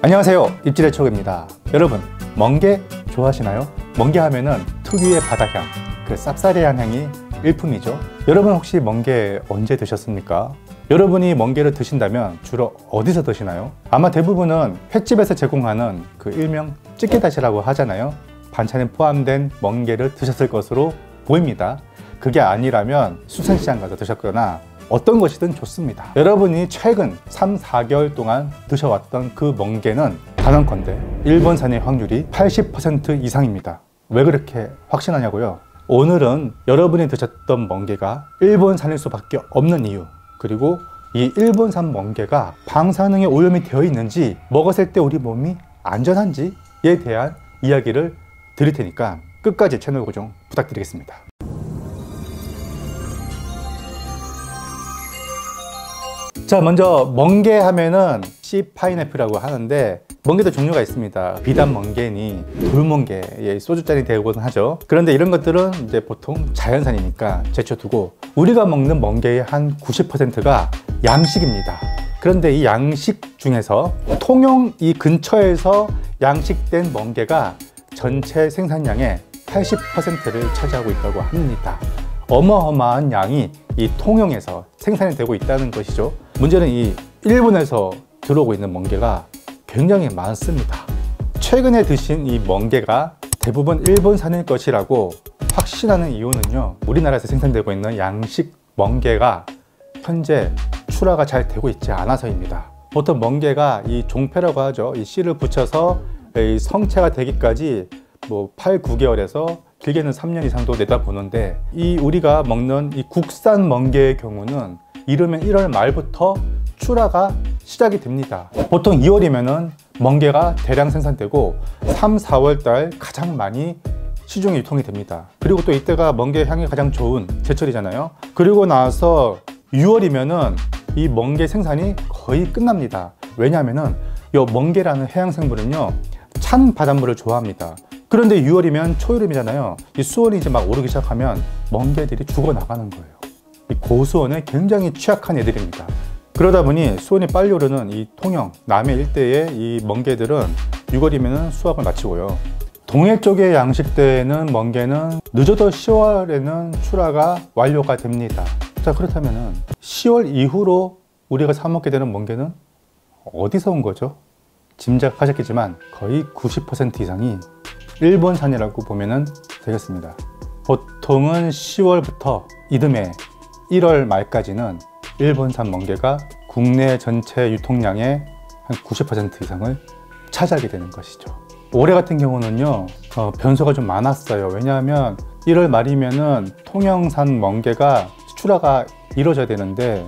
안녕하세요, 입질의 촉입니다. 여러분, 멍게 좋아하시나요? 멍게 하면은 특유의 바다향, 그 쌉싸래한 향이 일품이죠. 여러분 혹시 멍게 언제 드셨습니까? 여러분이 멍게를 드신다면 주로 어디서 드시나요? 아마 대부분은 횟집에서 제공하는 그 일명 찌개다시라고 하잖아요. 반찬에 포함된 멍게를 드셨을 것으로 보입니다. 그게 아니라면 수산시장 가서 드셨거나 어떤 것이든 좋습니다. 여러분이 최근 3, 4개월 동안 드셔왔던 그 멍게는 단언컨대 일본산의 확률이 80% 이상입니다. 왜 그렇게 확신하냐고요? 오늘은 여러분이 드셨던 멍게가 일본산일 수밖에 없는 이유, 그리고 이 일본산 멍게가 방사능에 오염이 되어 있는지, 먹었을 때 우리 몸이 안전한지에 대한 이야기를 드릴 테니까 끝까지 채널 고정 부탁드리겠습니다. 자, 먼저 멍게 하면은 씨 파인애플이라고 하는데, 멍게도 종류가 있습니다. 비단 멍게니 돌멍게, 소주잔이 되곤 하죠. 그런데 이런 것들은 이제 보통 자연산이니까 제쳐두고, 우리가 먹는 멍게의 한 90%가 양식입니다. 그런데 이 양식 중에서 통영 이 근처에서 양식된 멍게가 전체 생산량의 80%를 차지하고 있다고 합니다. 어마어마한 양이 이 통영에서 생산이 되고 있다는 것이죠. 문제는 이 일본에서 들어오고 있는 멍게가 굉장히 많습니다. 최근에 드신 이 멍게가 대부분 일본산일 것이라고 확신하는 이유는요, 우리나라에서 생산되고 있는 양식 멍게가 현재 출하가 잘 되고 있지 않아서입니다. 보통 멍게가 이 종패라고 하죠. 이 씨를 붙여서 이 성체가 되기까지 8, 9개월에서 길게는 3년 이상도 내다보는데, 이 우리가 먹는 이 국산 멍게의 경우는 이르면 1월 말부터 출하가 시작이 됩니다. 보통 2월이면은 멍게가 대량 생산되고 3, 4월 달 가장 많이 시중에 유통이 됩니다. 그리고 또 이때가 멍게 향이 가장 좋은 제철이잖아요. 그리고 나서 6월이면은 이 멍게 생산이 거의 끝납니다. 왜냐하면은 이 멍게라는 해양 생물은요, 찬 바닷물을 좋아합니다. 그런데 6월이면 초여름이잖아요. 이 수온이 이제 막 오르기 시작하면 멍게들이 죽어 나가는 거예요. 이 고수온에 굉장히 취약한 애들입니다. 그러다 보니 수온이 빨리 오르는 이 통영, 남해 일대의 이 멍게들은 6월이면 수확을 마치고요. 동해 쪽에 양식되는 멍게는 늦어도 10월에는 출하가 완료가 됩니다. 자, 그렇다면 10월 이후로 우리가 사 먹게 되는 멍게는 어디서 온 거죠? 짐작하셨겠지만 거의 90% 이상이 일본산이라고 보면 되겠습니다. 보통은 10월부터 이듬해 1월 말까지는 일본산 멍게가 국내 전체 유통량의 한 90% 이상을 차지하게 되는 것이죠. 올해 같은 경우는요, 변수가 좀 많았어요. 왜냐하면 1월 말이면은 통영산 멍게가 출하가 이루어져야 되는데,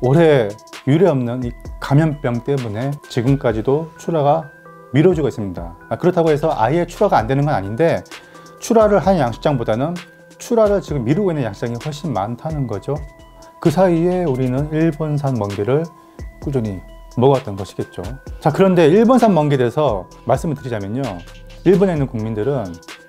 올해 유례없는 이 감염병 때문에 지금까지도 출하가 미뤄지고 있습니다. 그렇다고 해서 아예 출하가 안 되는 건 아닌데, 출하를 한 양식장보다는 출하를 지금 미루고 있는 양식장이 훨씬 많다는 거죠. 그 사이에 우리는 일본산 멍게를 꾸준히 먹어왔던 것이겠죠. 자, 그런데 일본산 멍게에 대해서 말씀을 드리자면요, 일본에 있는 국민들은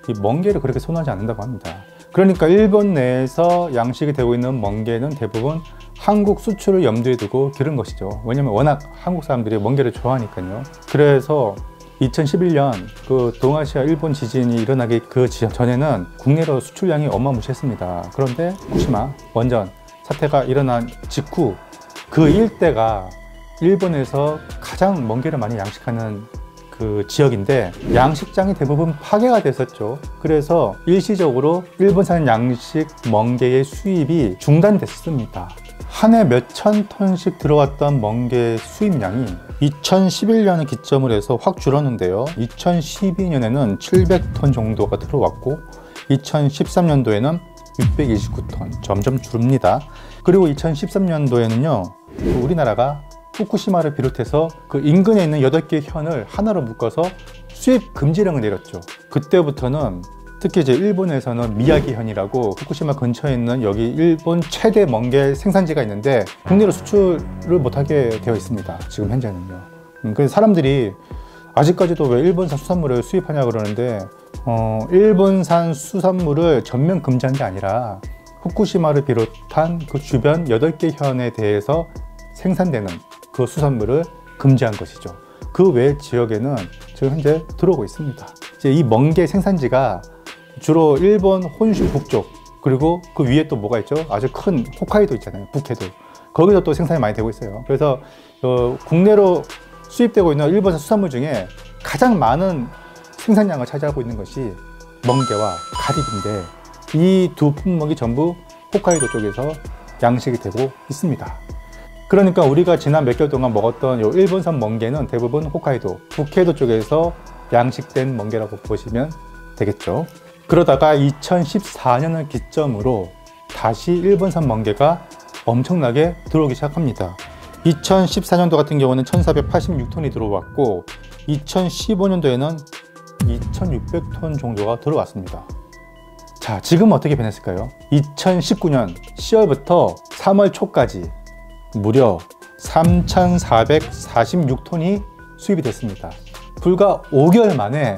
이 멍게를 그렇게 선호하지 않는다고 합니다. 그러니까 일본 내에서 양식이 되고 있는 멍게는 대부분 한국 수출을 염두에 두고 기른 것이죠. 왜냐면 워낙 한국 사람들이 멍게를 좋아하니까요. 그래서 2011년 그 동아시아 일본 지진이 일어나기 그 전에는 국내로 수출량이 어마무시했습니다. 그런데 후쿠시마 원전 사태가 일어난 직후 그 일대가 일본에서 가장 멍게를 많이 양식하는 그 지역인데, 양식장이 대부분 파괴가 됐었죠. 그래서 일시적으로 일본산 양식 멍게의 수입이 중단됐습니다. 한 해 몇천 톤씩 들어왔던 멍게 수입량이 2011년을 기점으로 해서 확 줄었는데요. 2012년에는 700톤 정도가 들어왔고, 2013년도에는 629톤, 점점 줄입니다. 그리고 2013년도에는요, 우리나라가 후쿠시마를 비롯해서 그 인근에 있는 8개의 현을 하나로 묶어서 수입 금지령을 내렸죠. 그때부터는 특히 이제 일본에서는 미야기현이라고 후쿠시마 근처에 있는 여기 일본 최대 멍게 생산지가 있는데, 국내로 수출을 못하게 되어 있습니다. 지금 현재는요. 그래서 사람들이 아직까지도 왜 일본산 수산물을 수입하냐 그러는데, 일본산 수산물을 전면 금지한 게 아니라 후쿠시마를 비롯한 그 주변 8개 현에 대해서 생산되는 그 수산물을 금지한 것이죠. 그 외 지역에는 지금 현재 들어오고 있습니다. 이제 이 멍게 생산지가 주로 일본 혼슈 북쪽, 그리고 그 위에 또 뭐가 있죠? 아주 큰 홋카이도 있잖아요. 북해도. 거기서 또 생산이 많이 되고 있어요. 그래서 국내로 수입되고 있는 일본산 수산물 중에 가장 많은 생산량을 차지하고 있는 것이 멍게와 가리비인데, 이 두 품목이 전부 홋카이도 쪽에서 양식이 되고 있습니다. 그러니까 우리가 지난 몇 개월 동안 먹었던 요 일본산 멍게는 대부분 홋카이도, 북해도 쪽에서 양식된 멍게라고 보시면 되겠죠. 그러다가 2014년을 기점으로 다시 일본산 멍게가 엄청나게 들어오기 시작합니다. 2014년도 같은 경우는 1486톤이 들어왔고, 2015년도에는 2600톤 정도가 들어왔습니다. 자, 지금 어떻게 변했을까요? 2019년 10월부터 3월 초까지 무려 3446톤이 수입이 됐습니다. 불과 5개월 만에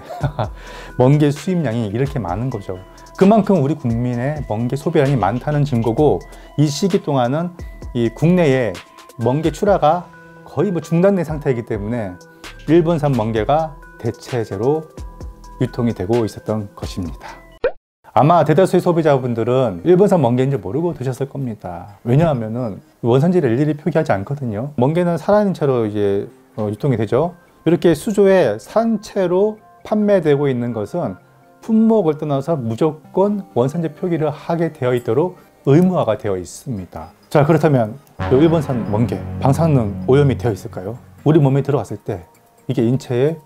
멍게 수입량이 이렇게 많은 거죠. 그만큼 우리 국민의 멍게 소비량이 많다는 증거고, 이 시기 동안은 이 국내에 멍게 출하가 거의 중단된 상태이기 때문에 일본산 멍게가 대체제로 유통이 되고 있었던 것입니다. 아마 대다수의 소비자분들은 일본산 멍게인 줄 모르고 드셨을 겁니다. 왜냐하면은 원산지를 일일이 표기하지 않거든요. 멍게는 살아있는 채로 이제 유통이 되죠. 이렇게 수조에 산 채로 판매되고 있는 것은 품목을 떠나서 무조건 원산지 표기를 하게 되어 있도록 의무화가 되어 있습니다. 자, 그렇다면 이 일본산 멍게 방사능 오염이 되어 있을까요? 우리 몸에 들어갔을 때 이게 인체에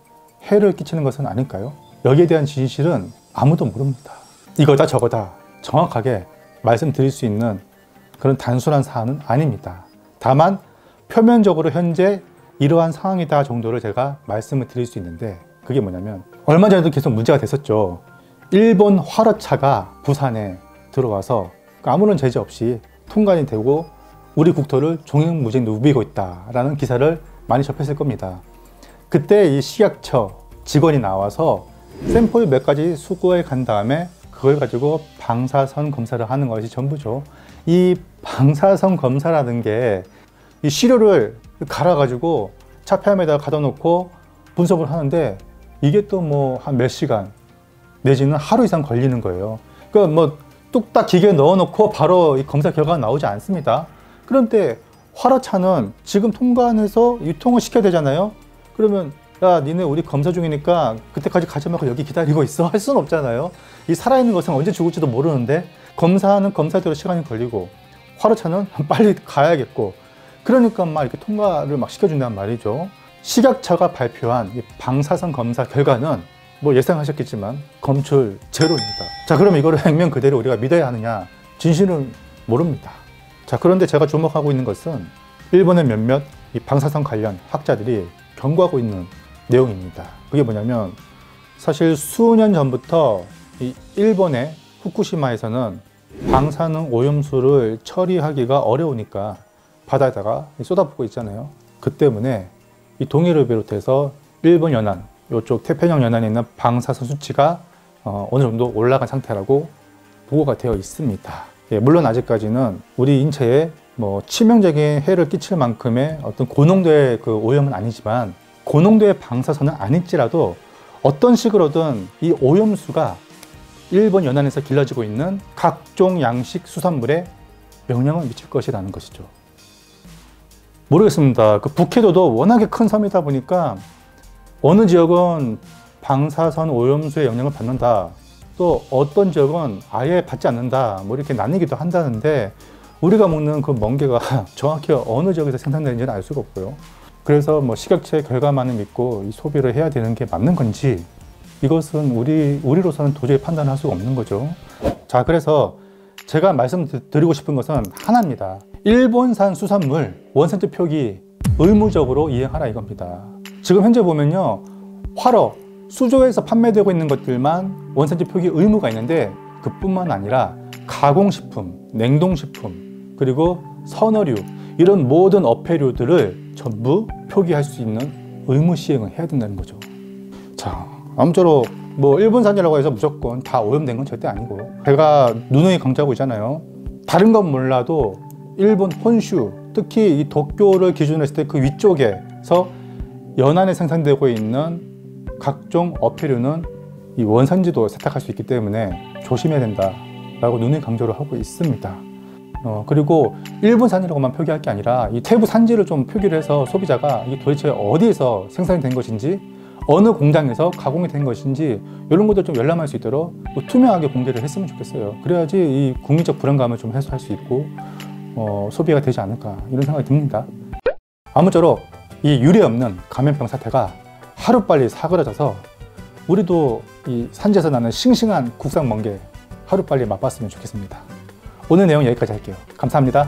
해를 끼치는 것은 아닐까요? 여기에 대한 진실은 아무도 모릅니다. 이거다 저거다 정확하게 말씀드릴 수 있는 그런 단순한 사안은 아닙니다. 다만 표면적으로 현재 이러한 상황이다 정도를 제가 말씀을 드릴 수 있는데, 그게 뭐냐면 얼마 전에도 계속 문제가 됐었죠. 일본 화로차가 부산에 들어와서 아무런 제재 없이 통관이 되고 우리 국토를 종횡무진 누비고 있다라는 기사를 많이 접했을 겁니다. 그때 이 식약처 직원이 나와서 샘플 몇 가지 수거해 간 다음에 그걸 가지고 방사선 검사를 하는 것이 전부죠. 이 방사선 검사라는 게 이 시료를 갈아가지고 차폐함에다가 가둬 놓고 분석을 하는데, 이게 또 뭐 한 몇 시간 내지는 하루 이상 걸리는 거예요. 그러니까 뭐 뚝딱 기계에 넣어 놓고 바로 이 검사 결과가 나오지 않습니다. 그런데 화로차는 지금 통관해서 유통을 시켜야 되잖아요. 그러면 야, 니네 우리 검사 중이니까 그때까지 가지 말고 여기 기다리고 있어 할 수는 없잖아요. 이 살아있는 것은 언제 죽을지도 모르는데 검사는 검사대로 시간이 걸리고 화로차는 빨리 가야겠고, 그러니까 막 이렇게 통과를 막 시켜준단 말이죠. 식약처가 발표한 이 방사선 검사 결과는 뭐 예상하셨겠지만 검출 제로입니다. 자, 그럼 이거를 액면 그대로 우리가 믿어야 하느냐? 진실은 모릅니다. 자, 그런데 제가 주목하고 있는 것은 일본의 몇몇 이 방사선 관련 학자들이 경고하고 있는 내용입니다. 그게 뭐냐면, 사실 수년 전부터 이 일본의 후쿠시마에서는 방사능 오염수를 처리하기가 어려우니까 바다에다가 쏟아붓고 있잖아요. 그 때문에 이 동해를 비롯해서 일본 연안, 이쪽 태평양 연안에 있는 방사선 수치가 어느 정도 올라간 상태라고 보고가 되어 있습니다. 예, 물론 아직까지는 우리 인체에 뭐 치명적인 해를 끼칠 만큼의 어떤 고농도의 그 오염은 아니지만, 고농도의 방사선은 아닐지라도 어떤 식으로든 이 오염수가 일본 연안에서 길러지고 있는 각종 양식 수산물에 영향을 미칠 것이라는 것이죠. 모르겠습니다. 그 북해도도 워낙에 큰 섬이다 보니까 어느 지역은 방사선 오염수의 영향을 받는다, 또 어떤 지역은 아예 받지 않는다, 뭐 이렇게 나뉘기도 한다는데, 우리가 먹는 그 멍게가 정확히 어느 지역에서 생산되는지는 알 수가 없고요. 그래서 뭐 식약처의 결과만을 믿고 이 소비를 해야 되는 게 맞는 건지, 이것은 우리로서는 도저히 판단할 수가 없는 거죠. 자, 그래서 제가 말씀드리고 싶은 것은 하나입니다. 일본산 수산물 원산지 표기 의무적으로 이행하라 이겁니다. 지금 현재 보면요, 화로, 수조에서 판매되고 있는 것들만 원산지 표기 의무가 있는데, 그뿐만 아니라 가공식품, 냉동식품, 그리고 선어류, 이런 모든 어패류들을 전부 표기할 수 있는 의무 시행을 해야 된다는 거죠. 자, 아무쪼록 뭐 일본산이라고 해서 무조건 다 오염된 건 절대 아니고, 제가 누누이 강조하고 있잖아요. 다른 건 몰라도 일본 혼슈, 특히 이 도쿄를 기준으로 했을 때 그 위쪽에서 연안에 생산되고 있는 각종 어패류는 이 원산지도 세탁할 수 있기 때문에 조심해야 된다라고 누누이 강조를 하고 있습니다. 그리고 일본산이라고만 표기할 게 아니라 이 태부 산지를 좀 표기를 해서 소비자가 이게 도대체 어디에서 생산이 된 것인지, 어느 공장에서 가공이 된 것인지 이런 것들 좀 열람할 수 있도록 투명하게 공개를 했으면 좋겠어요. 그래야지 이 국민적 불안감을 좀 해소할 수 있고 소비가 되지 않을까 이런 생각이 듭니다. 아무쪼록 이 유례 없는 감염병 사태가 하루빨리 사그라져서 우리도 이 산지에서 나는 싱싱한 국산 멍게 하루빨리 맛봤으면 좋겠습니다. 오늘 내용 여기까지 할게요. 감사합니다.